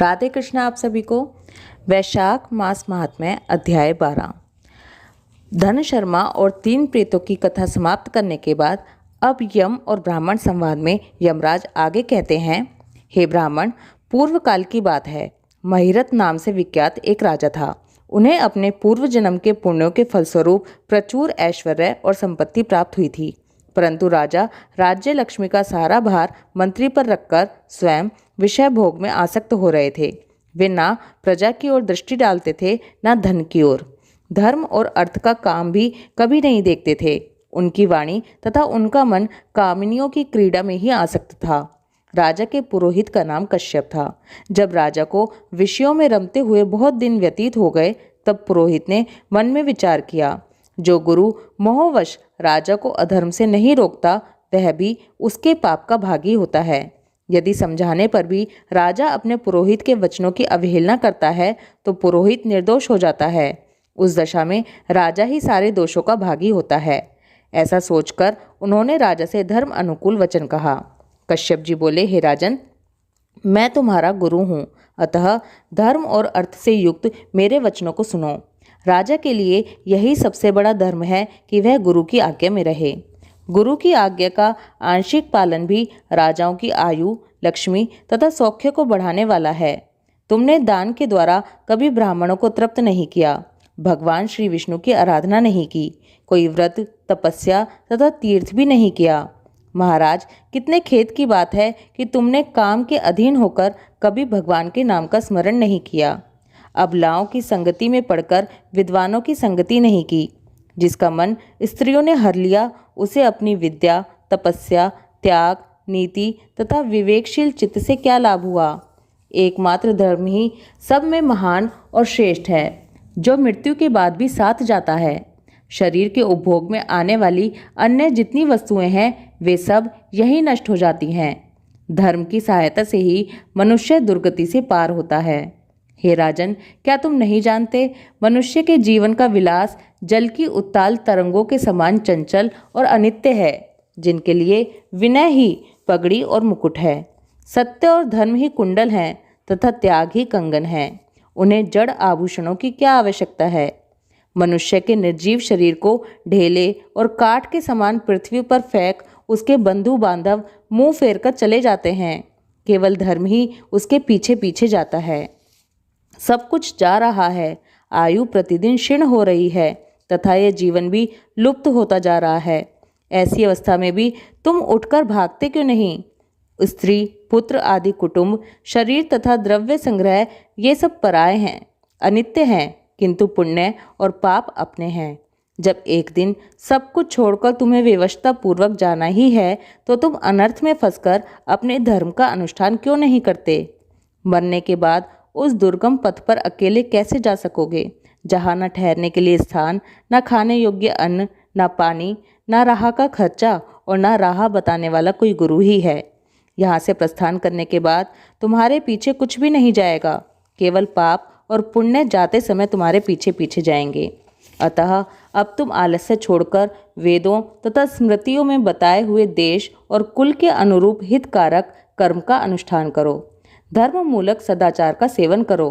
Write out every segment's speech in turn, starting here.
राधे कृष्ण आप सभी को। वैशाख मास महात्म्य अध्याय 12। धन शर्मा और 3 प्रेतों की कथा समाप्त करने के बाद अब यम और ब्राह्मण संवाद में यमराज आगे कहते हैं, हे ब्राह्मण, पूर्व काल की बात है। महिरथ नाम से विख्यात एक राजा था। उन्हें अपने पूर्व जन्म के पुण्यों के फलस्वरूप प्रचुर ऐश्वर्य और संपत्ति प्राप्त हुई थी, परंतु राजा राज्य लक्ष्मी का सारा भार मंत्री पर रखकर स्वयं विषय भोग में आसक्त हो रहे थे। वे ना प्रजा की ओर दृष्टि डालते थे, ना धन की ओर। धर्म और अर्थ का काम भी कभी नहीं देखते थे। उनकी वाणी तथा उनका मन कामिनियों की क्रीड़ा में ही आसक्त था। राजा के पुरोहित का नाम कश्यप था। जब राजा को विषयों में रमते हुए बहुत दिन व्यतीत हो गए, तब पुरोहित ने मन में विचार किया, जो गुरु मोहवश राजा को अधर्म से नहीं रोकता, वह भी उसके पाप का भागी होता है। यदि समझाने पर भी राजा अपने पुरोहित के वचनों की अवहेलना करता है, तो पुरोहित निर्दोष हो जाता है। उस दशा में राजा ही सारे दोषों का भागी होता है। ऐसा सोचकर उन्होंने राजा से धर्म अनुकूल वचन कहा। कश्यप जी बोले, हे राजन, मैं तुम्हारा गुरु हूँ, अतः धर्म और अर्थ से युक्त मेरे वचनों को सुनो। राजा के लिए यही सबसे बड़ा धर्म है कि वह गुरु की आज्ञा में रहे। गुरु की आज्ञा का आंशिक पालन भी राजाओं की आयु, लक्ष्मी तथा सौख्य को बढ़ाने वाला है। तुमने दान के द्वारा कभी ब्राह्मणों को तृप्त नहीं किया, भगवान श्री विष्णु की आराधना नहीं की, कोई व्रत, तपस्या तथा तीर्थ भी नहीं किया। महाराज, कितने खेद की बात है कि तुमने काम के अधीन होकर कभी भगवान के नाम का स्मरण नहीं किया। अबलाओं की संगति में पड़कर विद्वानों की संगति नहीं की। जिसका मन स्त्रियों ने हर लिया, उसे अपनी विद्या, तपस्या, त्याग, नीति तथा विवेकशील चित्त से क्या लाभ हुआ। एकमात्र धर्म ही सब में महान और श्रेष्ठ है, जो मृत्यु के बाद भी साथ जाता है। शरीर के उपभोग में आने वाली अन्य जितनी वस्तुएं हैं, वे सब यही नष्ट हो जाती हैं। धर्म की सहायता से ही मनुष्य दुर्गति से पार होता है। हे राजन, क्या तुम नहीं जानते, मनुष्य के जीवन का विलास जल की उत्ताल तरंगों के समान चंचल और अनित्य है, जिनके लिए विनय ही पगड़ी और मुकुट है, सत्य और धर्म ही कुंडल हैं तथा त्याग ही कंगन है। उन्हें जड़ आभूषणों की क्या आवश्यकता है। मनुष्य के निर्जीव शरीर को ढेले और काठ के समान पृथ्वी पर फेंक उसके बंधु बांधव मुंह फेर कर चले जाते हैं। केवल धर्म ही उसके पीछे पीछे जाता है। सब कुछ जा रहा है, आयु प्रतिदिन क्षीण हो रही है तथा यह जीवन भी लुप्त होता जा रहा है। ऐसी अवस्था में भी तुम उठकर भागते क्यों नहीं। स्त्री, पुत्र आदि कुटुंब, शरीर तथा द्रव्य संग्रह, ये सब पराये हैं, अनित्य हैं, किंतु पुण्य और पाप अपने हैं। जब एक दिन सब कुछ छोड़कर तुम्हें विवशता पूर्वक जाना ही है, तो तुम अनर्थ में फंसकर अपने धर्म का अनुष्ठान क्यों नहीं करते। मरने के बाद उस दुर्गम पथ पर अकेले कैसे जा सकोगे, जहाँ न ठहरने के लिए स्थान, न खाने योग्य अन्न, न पानी, न राह का खर्चा और न राह बताने वाला कोई गुरु ही है। यहाँ से प्रस्थान करने के बाद तुम्हारे पीछे कुछ भी नहीं जाएगा, केवल पाप और पुण्य जाते समय तुम्हारे पीछे पीछे जाएंगे। अतः अब तुम आलस्य छोड़कर वेदों तथा स्मृतियों में बताए हुए देश और कुल के अनुरूप हितकारक कर्म का अनुष्ठान करो। धर्म मूलक सदाचार का सेवन करो।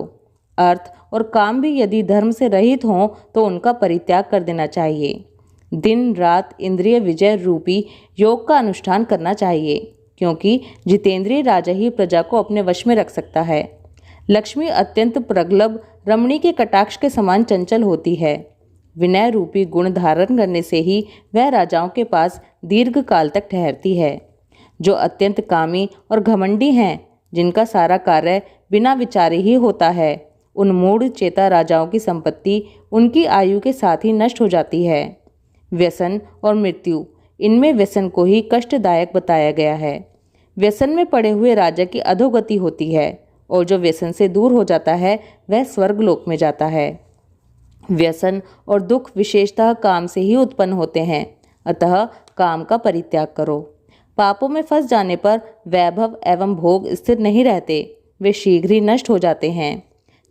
अर्थ और काम भी यदि धर्म से रहित हों तो उनका परित्याग कर देना चाहिए। दिन रात इंद्रिय विजय रूपी योग का अनुष्ठान करना चाहिए, क्योंकि जितेंद्रिय राजा ही प्रजा को अपने वश में रख सकता है। लक्ष्मी अत्यंत प्रगल्भ रमणी के कटाक्ष के समान चंचल होती है। विनय रूपी गुण धारण करने से ही वह राजाओं के पास दीर्घ काल तक ठहरती है। जो अत्यंत कामी और घमंडी हैं, जिनका सारा कार्य बिना विचारे ही होता है, उन मूढ़ चेता राजाओं की संपत्ति उनकी आयु के साथ ही नष्ट हो जाती है। व्यसन और मृत्यु, इनमें व्यसन को ही कष्टदायक बताया गया है। व्यसन में पड़े हुए राजा की अधोगति होती है, और जो व्यसन से दूर हो जाता है वह स्वर्गलोक में जाता है। व्यसन और दुख विशेषतः काम से ही उत्पन्न होते हैं, अतः काम का परित्याग करो। पापों में फंस जाने पर वैभव एवं भोग स्थिर नहीं रहते, वे शीघ्र ही नष्ट हो जाते हैं।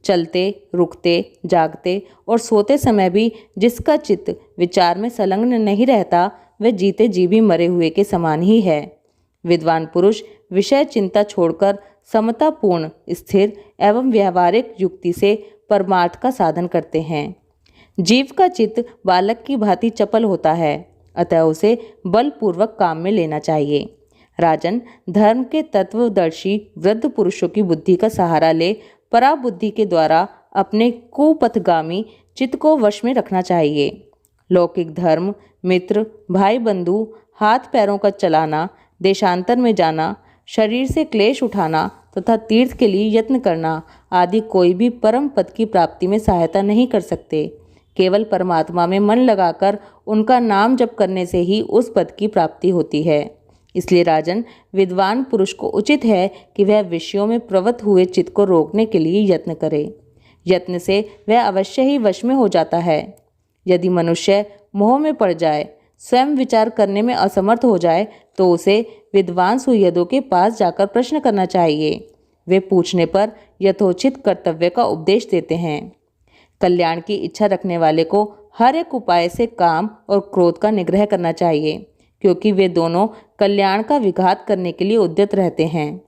चलते, रुकते, जागते और सोते समय भी जिसका चित्त विचार में संलग्न नहीं रहता, वह जीते जी भी मरे हुए के समान ही है। विद्वान पुरुष विषय चिंता छोड़कर समतापूर्ण, स्थिर एवं व्यवहारिक युक्ति से परमार्थ का साधन करते हैं। जीव का चित्त बालक की भांति चपल होता है, अतः उसे बलपूर्वक काम में लेना चाहिए। राजन, धर्म के तत्वदर्शी वृद्ध पुरुषों की बुद्धि का सहारा ले पराबुद्धि के द्वारा अपने कुपथगामी चित्त को वश में रखना चाहिए। लौकिक धर्म, मित्र, भाई बंधु, हाथ पैरों का चलाना, देशांतर में जाना, शरीर से क्लेश उठाना तथा तीर्थ के लिए यत्न करना आदि कोई भी परम पद की प्राप्ति में सहायता नहीं कर सकते। केवल परमात्मा में मन लगाकर उनका नाम जप करने से ही उस पद की प्राप्ति होती है। इसलिए राजन, विद्वान पुरुष को उचित है कि वह विषयों में प्रवृत्त हुए चित्त को रोकने के लिए यत्न करे। यत्न से वह अवश्य ही वश में हो जाता है। यदि मनुष्य मोह में पड़ जाए, स्वयं विचार करने में असमर्थ हो जाए, तो उसे विद्वान सुहृदों के पास जाकर प्रश्न करना चाहिए। वे पूछने पर यथोचित कर्तव्य का उपदेश देते हैं। कल्याण की इच्छा रखने वाले को हर एक उपाय से काम और क्रोध का निग्रह करना चाहिए, क्योंकि वे दोनों कल्याण का विघात करने के लिए उद्यत रहते हैं।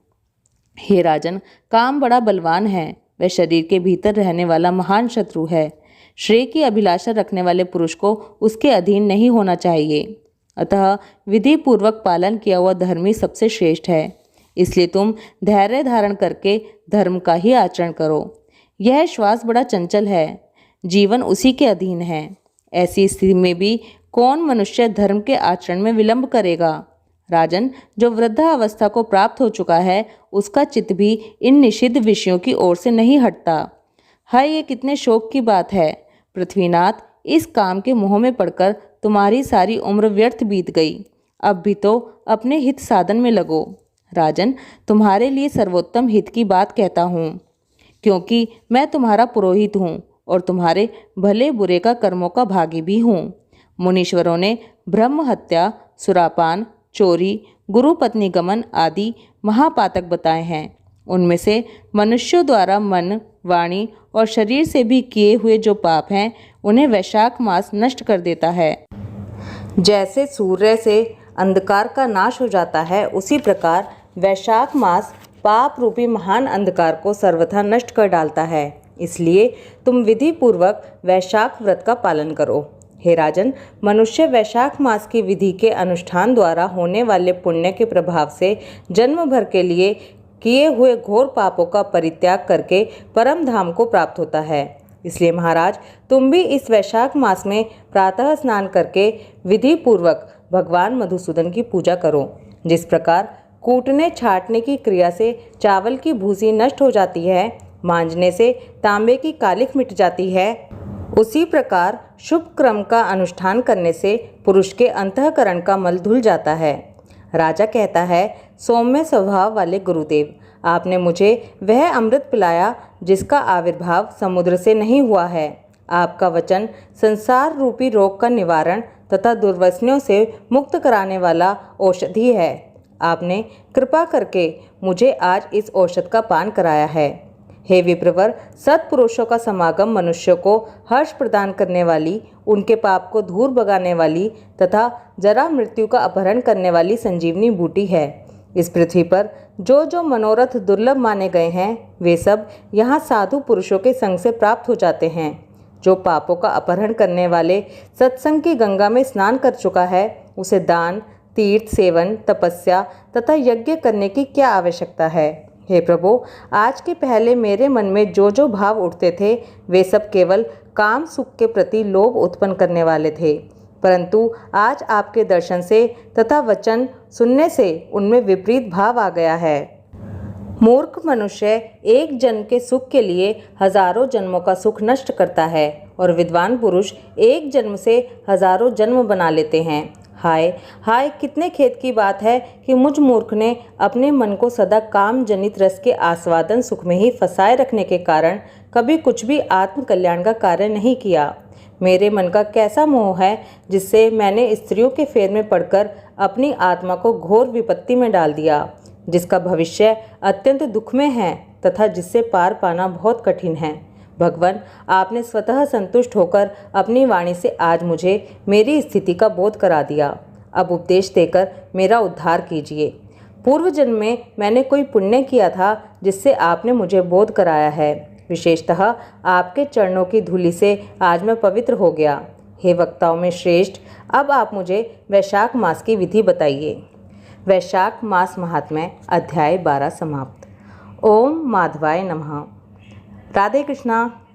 हे राजन, काम बड़ा बलवान है। वह शरीर के भीतर रहने वाला महान शत्रु है। श्रेय की अभिलाषा रखने वाले पुरुष को उसके अधीन नहीं होना चाहिए। अतः विधि पूर्वक पालन किया हुआ धर्मी सबसे श्रेष्ठ है। इसलिए तुम धैर्य धारण करके धर्म का ही आचरण करो। यह श्वास बड़ा चंचल है, जीवन उसी के अधीन है। ऐसी स्थिति में भी कौन मनुष्य धर्म के आचरण में विलंब करेगा? राजन, जो वृद्धावस्था को प्राप्त हो चुका है, उसका चित्त भी इन निषिद्ध विषयों की ओर से नहीं हटता। हाय, ये कितने शोक की बात है। पृथ्वीनाथ, इस काम के मोह में पड़कर तुम्हारी सारी उम्र व्यर्थ बीत गई। अब भी तो अपने हित साधन में लगो। राजन, तुम्हारे लिए सर्वोत्तम हित की बात कहता हूँ, क्योंकि मैं तुम्हारा पुरोहित हूँ और तुम्हारे भले बुरे का कर्मों का भागी भी हूँ। मुनीश्वरों ने ब्रह्म हत्या, सुरापान, चोरी, गुरु पत्नी गमन आदि महापातक बताए हैं। उनमें से मनुष्यों द्वारा मन, वाणी और शरीर से भी किए हुए जो पाप हैं, उन्हें वैशाख मास नष्ट कर देता है। जैसे सूर्य से अंधकार का नाश हो जाता है, उसी प्रकार वैशाख मास पाप रूपी महान अंधकार को सर्वथा नष्ट कर डालता है। इसलिए तुम विधि पूर्वक वैशाख व्रत का पालन करो। हे राजन, मनुष्य वैशाख मास की विधि के अनुष्ठान द्वारा होने वाले पुण्य के प्रभाव से जन्म भर के लिए किए हुए घोर पापों का परित्याग करके परम धाम को प्राप्त होता है। इसलिए महाराज, तुम भी इस वैशाख मास में प्रातः स्नान करके विधि पूर्वक भगवान मधुसूदन की पूजा करो। जिस प्रकार कूटने छाटने की क्रिया से चावल की भूसी नष्ट हो जाती है, मांजने से तांबे की कालिख मिट जाती है, उसी प्रकार शुभ क्रम का अनुष्ठान करने से पुरुष के अंतःकरण का मल धुल जाता है। राजा कहता है, सौम्य स्वभाव वाले गुरुदेव, आपने मुझे वह अमृत पिलाया जिसका आविर्भाव समुद्र से नहीं हुआ है। आपका वचन संसार रूपी रोग का निवारण तथा दुर्वसनियों से मुक्त कराने वाला औषधि है। आपने कृपा करके मुझे आज इस औषध का पान कराया है। हे विप्रवर, सत्पुरुषों का समागम मनुष्य को हर्ष प्रदान करने वाली, उनके पाप को दूर भगाने वाली तथा जरा मृत्यु का अपहरण करने वाली संजीवनी बूटी है। इस पृथ्वी पर जो जो मनोरथ दुर्लभ माने गए हैं, वे सब यहाँ साधु पुरुषों के संग से प्राप्त हो जाते हैं। जो पापों का अपहरण करने वाले सत्संग की गंगा में स्नान कर चुका है, उसे दान, तीर्थ सेवन, तपस्या तथा यज्ञ करने की क्या आवश्यकता है? हे प्रभु, आज के पहले मेरे मन में जो जो भाव उठते थे, वे सब केवल काम सुख के प्रति लोभ उत्पन्न करने वाले थे, परंतु आज आपके दर्शन से तथा वचन सुनने से उनमें विपरीत भाव आ गया है। मूर्ख मनुष्य एक जन्म के सुख के लिए हजारों जन्मों का सुख नष्ट करता है और विद्वान पुरुष एक जन्म से हजारों जन्म बना लेते हैं। हाय हाय, कितने खेद की बात है कि मुझ मूर्ख ने अपने मन को सदा काम जनित रस के आस्वादन सुख में ही फंसाए रखने के कारण कभी कुछ भी आत्म कल्याण का कार्य नहीं किया। मेरे मन का कैसा मोह है जिससे मैंने स्त्रियों के फेर में पड़कर अपनी आत्मा को घोर विपत्ति में डाल दिया, जिसका भविष्य अत्यंत दुख में है तथा जिससे पार पाना बहुत कठिन है। भगवान, आपने स्वतः संतुष्ट होकर अपनी वाणी से आज मुझे मेरी स्थिति का बोध करा दिया। अब उपदेश देकर मेरा उद्धार कीजिए। पूर्व जन्म में मैंने कोई पुण्य किया था जिससे आपने मुझे बोध कराया है। विशेषतः आपके चरणों की धूलि से आज मैं पवित्र हो गया। हे वक्ताओं में श्रेष्ठ, अब आप मुझे वैशाख मास की विधि बताइए। वैशाख मास महात्म्य अध्याय 12 समाप्त। ओम माधवाय नमः। राधे कृष्णा।